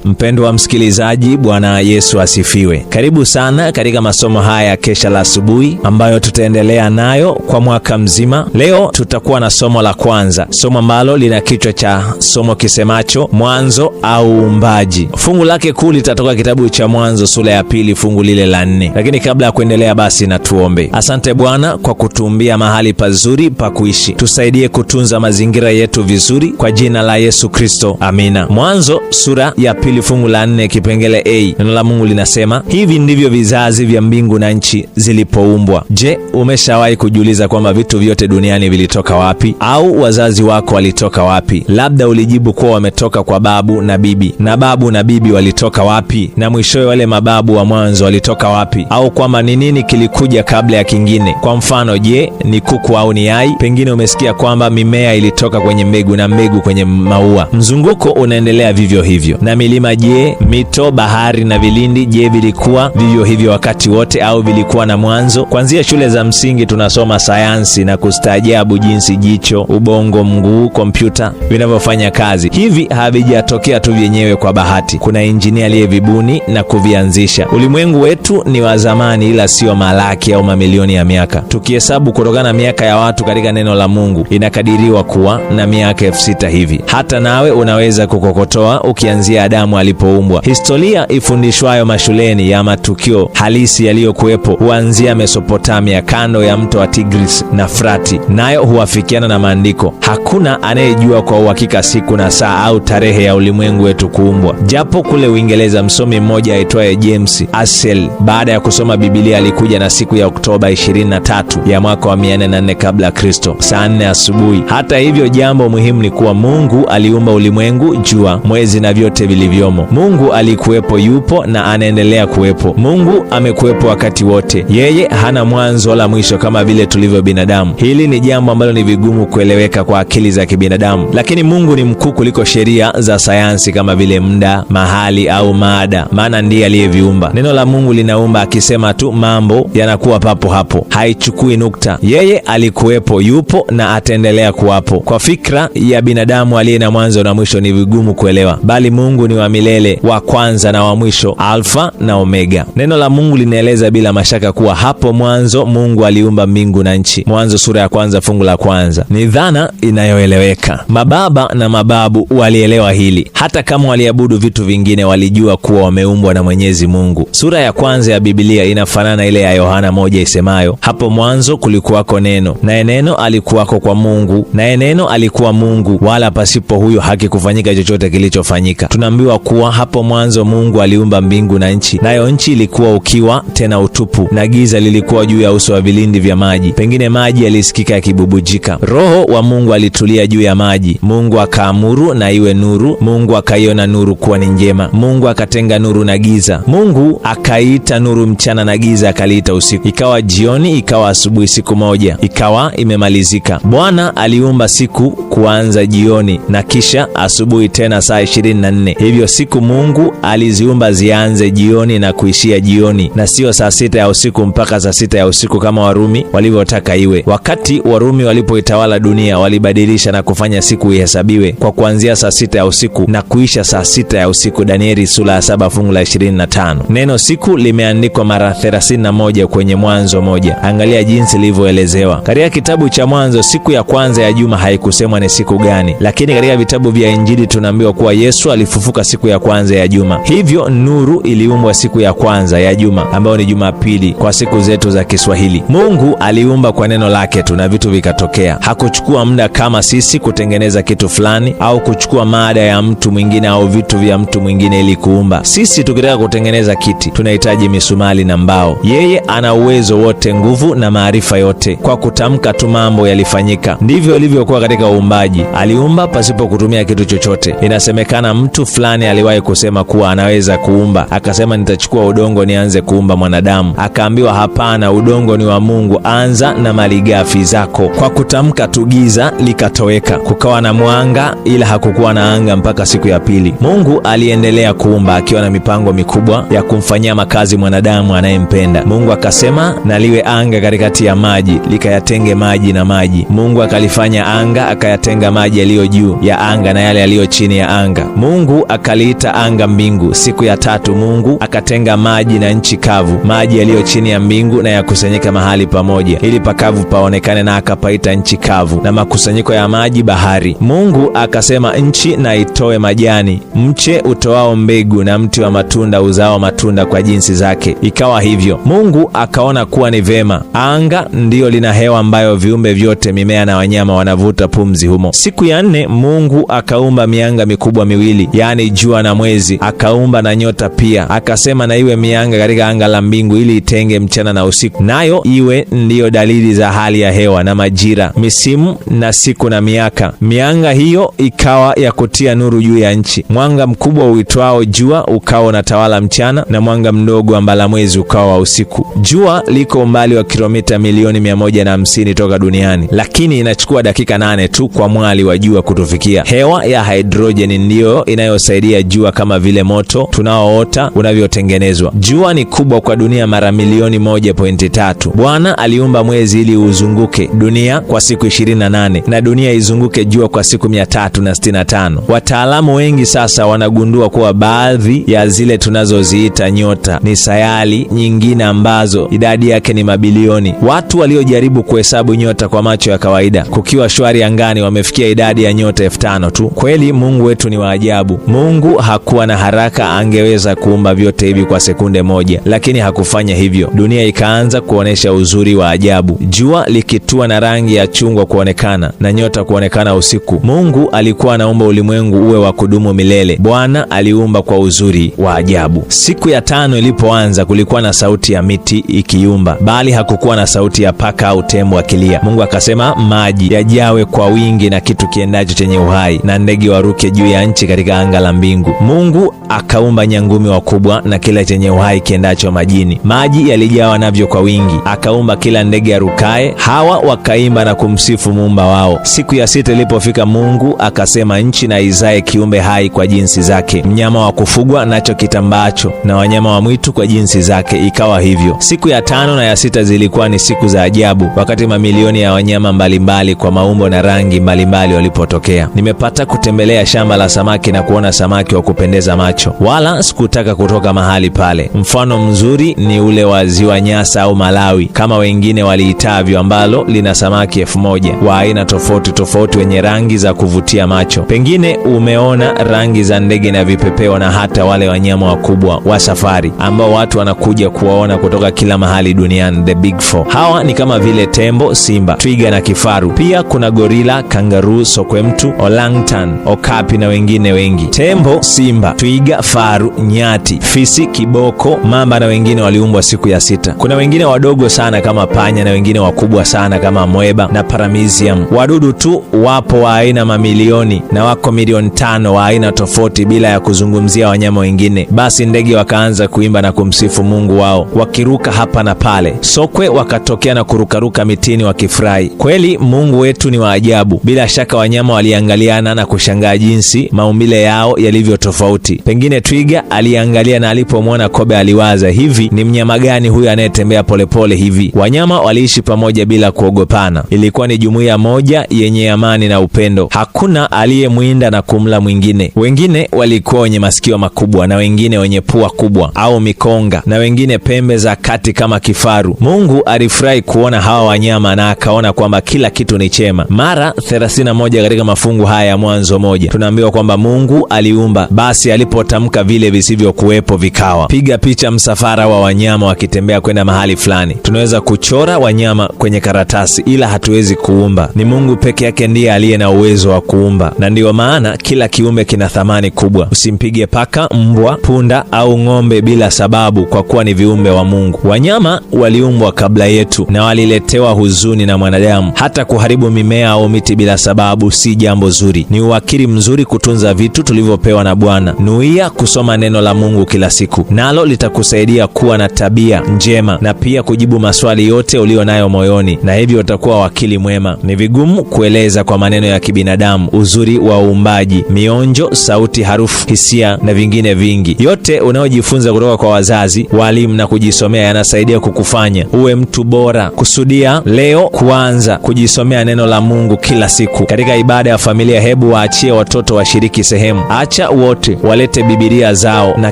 Mpendwa msikilizaji, Bwana Yesu asifiwe. Karibu sana katika masomo haya ya kesha la asubuhi ambayo tutaendelea nayo kwa mwaka mzima. Leo tutakuwa na somo la kwanza, somo ambalo lina kichwa cha somo kisemacho mwanzo au uumbaji. Fungu lake kuu litatoka kitabu cha Mwanzo sura ya 2 fungu lile la 4. Lakini kabla ya kuendelea, basi na tuombe. Asante Bwana kwa kutuumbia mahali pazuri pa kuishi. Tusaidie kutunza mazingira yetu vizuri kwa jina la Yesu Kristo. Amina. Mwanzo sura ya 2 fungu la 4 kipengele A. Neno la Mungu linasema, hivi ndivyo vizazi vya mbingu na nchi zilipoumbwa. Je, umeshawahi kujiuliza kwamba vitu vyote duniani vilitoka wapi? Au wazazi wako walitoka wapi? Labda ulijibu kuwa wametoka kwa babu na bibi. Na babu na bibi walitoka wapi? Na mwishowe wale mababu wa mwanzo walitoka wapi? Au kwamba ni nini kilikuja kabla ya kingine? Kwa mfano, je, ni kuku au ni yai? Pengine umesikia kwamba mimea ilitoka kwenye mbegu na mbegu kwenye maua. Mzunguko unaendelea vivyo hivyo. Na milima je, mito, bahari na vilindi je, vilikuwa vivyo hivyo wakati wote au vilikuwa na mwanzo? Kuanzia shule za msingi tunasoma sayansi na kustaajabu jinsi jicho, ubongo, mguu, kompyuta vinavyofanya kazi. Hivi havijatokea tu vyenyewe kwa bahati. Kuna injinia aliyevibuni na kuvianzisha. Ulimwengu wetu ni wa zamani, ila sio malaki au mamilioni ya miaka. Tukihesabu kutokana na miaka ya watu katika neno la Mungu, inakadiriwa kuwa na miaka 6,000 hivi. Hata nawe unaweza kukokotoa ukianzia Adamu alipoumbwa. Historia ifundishwayo mashuleni ya matukio halisi yaliyokuwepo huanzia Mesopotamia, kando ya mto wa Tigris na Frati, nayo huafikiana na maandiko. Hakuna anayejua kwa uhakika siku na saa au tarehe ya ulimwengu wetu kuumbwa, japo kule Uingereza msomi mmoja aitwaye James Asel, baada ya kusoma Biblia, alikuja na siku ya Oktoba 23 ya mwaka wa 404 kabla Kristo, saa 4 asubuhi. Hata hivyo, jambo muhimu ni kuwa Mungu aliumba ulimwengu, jua, mwezi na vyote vilivyomo. Mungu alikuwepo, yupo na anaendelea kuwepo. Mungu amekuwepo wakati wote. Yeye hana mwanzo wala mwisho kama vile tulivyo binadamu. Hili ni jambo ambalo ni vigumu kueleweka kwa akili za kibinadamu, lakini Mungu ni mkuu kuliko sheria za sayansi kama vile muda, mahali au maada, maana ndiye aliyeviumba. Neno la Mungu linaumba, akisema tu mambo yanakuwa papo hapo, haichukui nukta. Yeye alikuwepo, yupo na ataendelea kuwapo. Kwa fikra ya binadamu aliye na mwanzo na mwisho ni vigumu kuelewa, bali Mungu ni wa milele, wa kwanza na wa mwisho, Alfa na Omega. Neno la Mungu linaeleza bila mashaka kuwa hapo mwanzo Mungu aliumba mbingu na nchi. Mwanzo sura ya 1 fungu la 1. Ni dhana inayoeleweka. Mababa na mababu walielewa hili. Hata kama waliabudu vitu vingine, walijua kuwa wameumbwa na Mwenyezi Mungu. Sura ya 1 ya Biblia inafanana ile ya Yohana 1 isemayo, hapo mwanzo kulikuwako neno, naye neno alikuwako kwa Mungu, naye neno alikuwa Mungu, wala pasipo huyo hakikufanyika chochote kilichofanyika. Tunaambiwa kuwa hapo mwanzo Mungu aliumba mbingu na nchi, nayo nchi ilikuwa ukiwa tena utupu, na giza lilikuwa juu ya uso wa vilindi vya maji. Pengine maji yalisikika yakibubujika. Roho wa Mungu alitulia juu ya maji. Mungu akaamuru na iwe nuru. Mungu akaiona nuru kuwa ni njema. Mungu akatenga nuru na giza. Mungu akaiita nuru mchana na giza akaliita usiku. Ikawa jioni, ikawa asubuhi, siku moja ikawa imemalizika. Bwana aliumba siku kuanza jioni na kisha asubuhi tena saa 24. Hivyo siku Mungu aliziumba zianze jioni na kuishia jioni, na sio saa 6 ya usiku mpaka saa 6 ya usiku kama Warumi walivyotaka iwe. Wakati Warumi walipoitawala dunia, walibadilisha na kufanya siku ihesabiwe kwa kuanzia saa 6 ya usiku na kuisha saa 6 ya usiku. Danieli sura ya 7 fungu la 25. Neno siku limeandikwa mara 31 kwenye Mwanzo 1. Angalia jinsi lilivyoelezewa katika kitabu cha Mwanzo. Siku ya kwanza ya juma haikusemwa ni siku gani, lakini katika vitabu vya Injili tunaambiwa kuwa Yesu alifufuka siku ya kwanza ya juma. Hivyo nuru iliumbwa siku ya kwanza ya juma, ambayo ni Jumapili kwa siku zetu za Kiswahili. Mungu aliumba kwa neno lake tu na vitu vikatokea. Hakuchukua muda kama sisi kutengeneza kitu fulani au kuchukua mada ya mtu mwingine au vitu vya mtu mwingine ili kuumba. Sisi tukitaka kutengeneza kiti tunahitaji misumari na mbao. Yeye ana uwezo wote, nguvu na maarifa yote. Kwa kutamka tu mambo yalifanyika. Ndivyo ilivyokuwa katika uumbaji. Aliumba pasipo kutumia kitu chochote. Inasemekana mtu fulani aliwahi kusema kuwa anaweza kuumba. Akasema, nitachukua udongo nianze kuumba mwanadamu. Akaambiwa, hapana, udongo ni wa Mungu, anza na malighafi zako. Kwa kutamka tu giza likatoweka, kukawa na mwanga, ila hakukuwa na anga mpaka siku ya pili. Mungu aliendelea kuumba akiwa na mipango mikubwa ya kumfanyia makazi mwanadamu anayempenda. Mungu akasema, na liwe anga katikati ya maji, likayatenge maji na maji. Mungu akalifanya anga, akayatenga maji yaliyo juu ya anga na yale yaliyo chini ya anga. Mungu akaliita anga mbingu. Siku ya tatu Mungu akatenga maji na nchi kavu, maji yaliyo chini ya mbingu na yakusanyika mahali pamoja, ili pakavu paonekane, na akapaita nchi kavu, na makusanyiko ya maji bahari. Mungu akasema, nchi na itoe majani, mche utoao mbegu, na mti wa matunda uzao matunda kwa jinsi zake. Ikawa hivyo. Mungu akaona kuwa ni vema. Anga ndiyo lina hewa ambayo viumbe vyote, mimea na wanyama, wanavuta pumzi humo. Siku ya nne Mungu akaumba mianga mikubwa miwili, yaani jua na mwezi, akaumba na nyota pia. Akasema, na iwe mianga katika anga la mbingu, ili itenge mchana na usiku, nayo iwe ndiyo dalili za hali ya hewa na majira, misimu na siku na miaka. Mianga hiyo ikawa ya kutia nuru juu ya nchi. Mwanga mkubwa uitwao jua ukawa unatawala mchana, na mwanga mdogo ambala mwezi ukawa wa usiku. Jua liko umbali wa kilomita milioni 150 toka duniani, lakini inachukua dakika 8 tu kwa mwali wa jua kutufikia. Hewa ya hidrojeni ndiyo inayosaidia jua, kama vile moto tunaoota unavyotengenezwa. Jua ni kubwa kwa dunia mara milioni 1.3. Bwana aliumba mwezi ili uzunguke dunia kwa siku 28, na dunia izunguke jua kwa siku 365. Wataalamu wengi sasa wanagundua kuwa baadhi ya zile tunazoziita nyota ni sayari nyingine ambazo idadi yake ni mabilioni. Watu waliojaribu kuhesabu nyota kwa macho ya kawaida kukiwa shwari angani wamefikia idadi ya nyota 5,000 tu. Kweli Mungu wetu ni wa ajabu. Mungu hakuwa na haraka, angeweza kuumba vyote hivi kwa sekunde moja, lakini hakufanya hivyo. Dunia ikaanza kuonesha uzuri wa ajabu, jua likitua na rangi ya chungwa kuonekana, na nyota kuonekana usiku. Mungu alikuwa anaumba ulimwengu uwe wa kudumu milele. Bwana aliumba kwa uzuri wa ajabu. Siku ya 5 ilipoanza, kulikuwa na sauti ya miti ikiumba, bali hakukuwa na sauti ya paka au tembo akilia. Mungu akasema, maji yajawe kwa wingi, na kitu kiendacho chenye uhai, na ndege waruke juu ya nchi katika anga la mbingu. Mungu akaumba nyangumi wakubwa na kila chenye uhai kiendacho majini. Maji yalijawa navyo kwa wingi. Akaumba kila ndege arukaye. Hawa wakaimba na kumsifu Muumba wao. Siku ya 6 ilipofika, Mungu akasema, nchi na izae kiumbe hai kwa jinsi zake, mnyama wa kufugwa nacho kitambacho, na wanyama wa mwitu kwa jinsi zake. Ikawa hivyo. Siku ya 5 na ya 6 zilikuwa ni siku za ajabu, wakati mamilioni ya wanyama mbalimbali kwa maumbo na rangi mbalimbali walipotokea. Nimepata kutembelea shamba la samaki na kuona samaki wa kupendeza macho, wala sikutaka kutoka mahali pale. Mfano mzuri ni ule wa ziwa Nyasa au Malawi kama wengine waliitavyo, ambalo lina samaki 1000 wa aina tofauti tofauti wenye rangi za kuvutia macho. Pengine umeona rangi za ndege na vipepeo, na hata wale wanyama wakubwa wa safari ambao watu wanakuja kuwaona kutoka kila mahali duniani, the big four. Hawa ni kama vile tembo, simba, twiga na kifaru. Pia kuna gorila, kangaroo, sokwemtu, orangutan, okapi na wengine wengi. Tembo, simba, twiga, faru, nyati, fisi, kiboko, mamba na wengine waliumbwa siku ya 6. Kuna wengine wadogo sana kama panya, na wengine wakubwa sana kama mweba na paramecium. Wadudu tu wapo wa aina mamilioni, na wako milioni 5 wa aina tofauti, bila ya kuzungumzia wanyama wengine. Basi ndege wakaanza kuimba na kumsifu Mungu wao, wakiruka hapa na pale. Sokwe wakatokea na kurukaruka mitini wakifurahi. Kweli Mungu wetu ni wa ajabu. Bila shaka wanyama waliangaliana na kushangaa jinsi maumbile yao yalivyo tofauti. Pengine twiga aliangalia, na alipomwona kobe aliwaza, hivi ni mnyama gani huyu anayetembea polepole hivi? Wanyama waliishi pamoja bila kuogopana. Ilikuwa ni jumuiya moja yenye amani na upendo. Hakuna aliyemwinda na kumla mwingine. Wengine walikuwa wenye masikio makubwa, na wengine wenye pua kubwa au mikonga, na wengine pembe za kati kama kifaru. Mungu alifurahi kuona hawa wanyama, na akaona kwamba kila kitu ni chema. Mara 31 katika mafungu haya ya Mwanzo 1 tunaambiwa kwamba Mungu aliumba, basi alipotamka vile visivyokuwepo vikawa. Piga picha msafara wa wanyama wakitembea kwenda mahali fulani. Tunaweza kuchora wanyama kwenye karatasi, ila hatuwezi kuumba. Ni Mungu peke yake ndiye aliye na uwezo wa kuumba, na ndiyo maana kila kiumbe kina thamani kubwa. Usimpige paka, mbwa, punda au ng'ombe bila sababu, kwa kuwa ni viumbe wa Mungu. Wanyama waliumbwa kabla yetu na waliletewa huzuni na mwanadamu. Hata kuharibu mimea au miti bila sababu si jambo zuri. Ni uwakili mzuri kutunza vitu tulivyopewa na Bwana. Nuia kusoma neno la Mungu kila siku, nalo litakusaidia kuwa na tabia njema, na pia kujibu maswali yote ulio nayo moyoni, na hivyo utakuwa wakili mwema. Ni vigumu kueleza kwa maneno ya kibinadamu uzuri wa uumbaji, mionjo, sauti, harufu, hisia na vingine vingi. Yote unayojifunza kutoka kwa wazazi, walimu na kujisomea yanasaidia kukufanya uwe mtu bora. Kusudia leo kuanza kujisomea neno la Mungu kila siku. Katika ibada ya familia, hebu waachie watoto washiriki sehemu. Acha Kisha wote walete Biblia zao na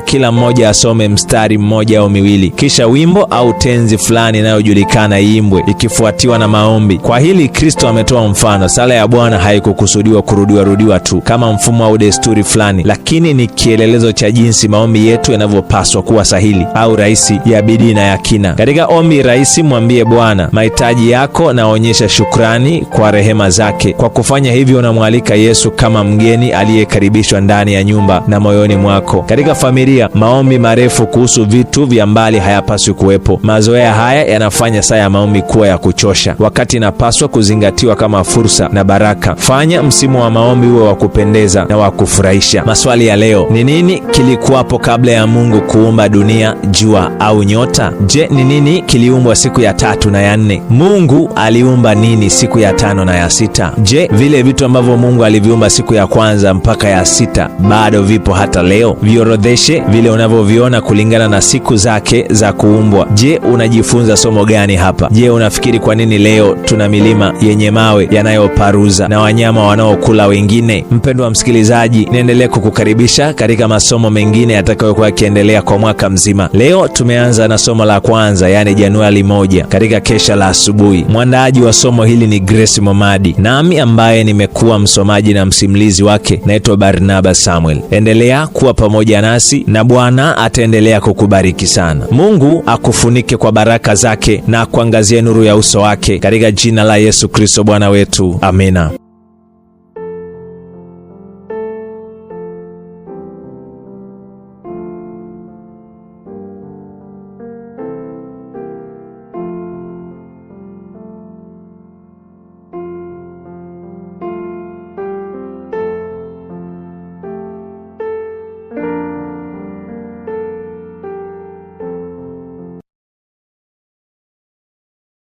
kila mmoja asome mstari mmoja au miwili. Kisha wimbo au tenzi fulani inayojulikana iimbwe, ikifuatiwa na maombi. Kwa hili Kristo ametoa mfano. Sala ya Bwana haikukusudiwa kurudiwa tu kama mfumo au desturi fulani, lakini ni kielelezo cha jinsi maombi yetu yanavyopaswa kuwa sahili au rahisi, ya bidii na ya kina. Katika ombi rahisi, mwambie Bwana mahitaji yako na onyesha shukrani kwa rehema zake. Kwa kufanya hivyo, unamwalika Yesu kama mgeni aliyekaribishwa ndani ya nyumba na moyoni mwako. Katika familia, maombi marefu kuhusu vitu vya mbali hayapaswi kuwepo. Mazoea haya yanafanya saa ya maombi kuwa ya kuchosha, wakati inapaswa kuzingatiwa kama fursa na baraka. Fanya msimu wa maombi uwe wa kupendeza na wa kufurahisha. Maswali ya leo: ni nini kilikuwapo kabla ya Mungu kuumba dunia, jua au nyota? Je, ni nini kiliumbwa siku ya 3 na ya 4? Mungu aliumba nini siku ya 5 na ya 6? Je, vile vitu ambavyo Mungu aliviumba siku ya 1 mpaka ya 6 bado vipo hata leo? Viorodheshe vile unavyoviona kulingana na siku zake za kuumbwa. Je, unajifunza somo gani hapa? Je, unafikiri kwa nini leo tuna milima yenye mawe yanayoparuza na wanyama wanaokula wengine? Mpendwa msikilizaji, niendelee kukukaribisha katika masomo mengine yatakayokuwa yakiendelea kwa mwaka mzima. Leo tumeanza na somo la kwanza, yani Januari 1, katika kesha la asubuhi. Mwandaaji wa somo hili ni Grace Momadi, nami ambaye nimekuwa msomaji na msimulizi wake naitwa Barnaba Samuel. Endelea kuwa pamoja nasi na Bwana ataendelea kukubariki sana. Mungu akufunike kwa baraka zake na kuangazia nuru ya uso wake, katika jina la Yesu Kristo Bwana wetu. Amina.